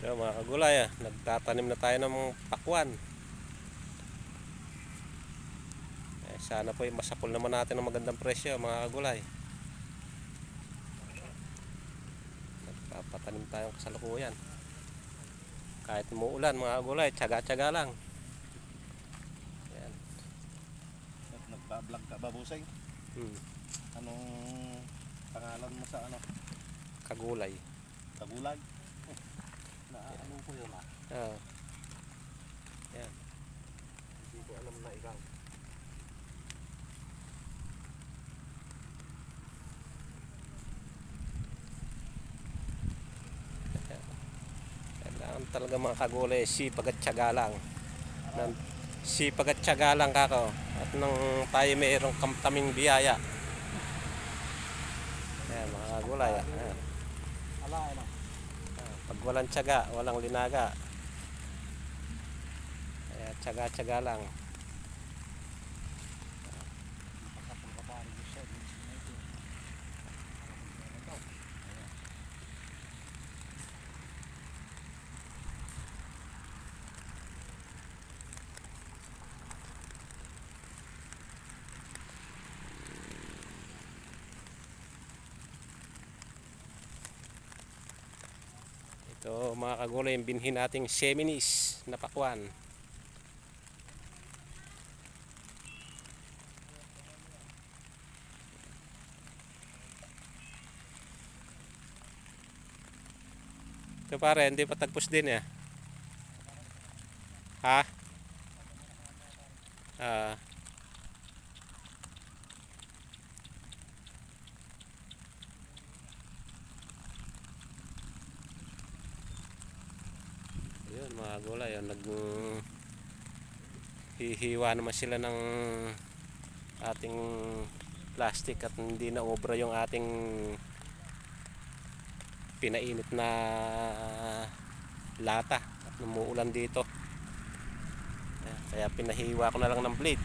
Kaya mga kagulay, nagtatanim na tayo ng pakwan. Sana po masapol naman natin ng magandang presyo mga kagulay. Nagpapatanim tayong kasalukuyan. Kahit umuulan mga kagulay, tsaga-tsaga lang. Yan. Nagpa-vlog ka ba, Busay? Anong pangalan mo sa ano? Kagulay. Kagulag? Ano ko yun ah? Yan. Hindi ko alam na ikaw. Kailangan talaga mga kagulay, sipag at tiyaga lang. Sipag at tiyaga lang kako. At nang tayo mayroong kamtaming biyaya. Ayan mga kagulay. Pag walang tiyaga, walang linaga. Kaya tiyaga-tiyaga lang. Ito mga kagulay, yung binhi nating Seminis na pakwan. Ito pare, hindi pa tagpos din eh. Ha? Ayun mga gulay, hihiwa naman sila ng ating plastic at hindi na obra yung ating pinainit na lata at umuulan dito. Kaya pinahiwa ko na lang ng blade.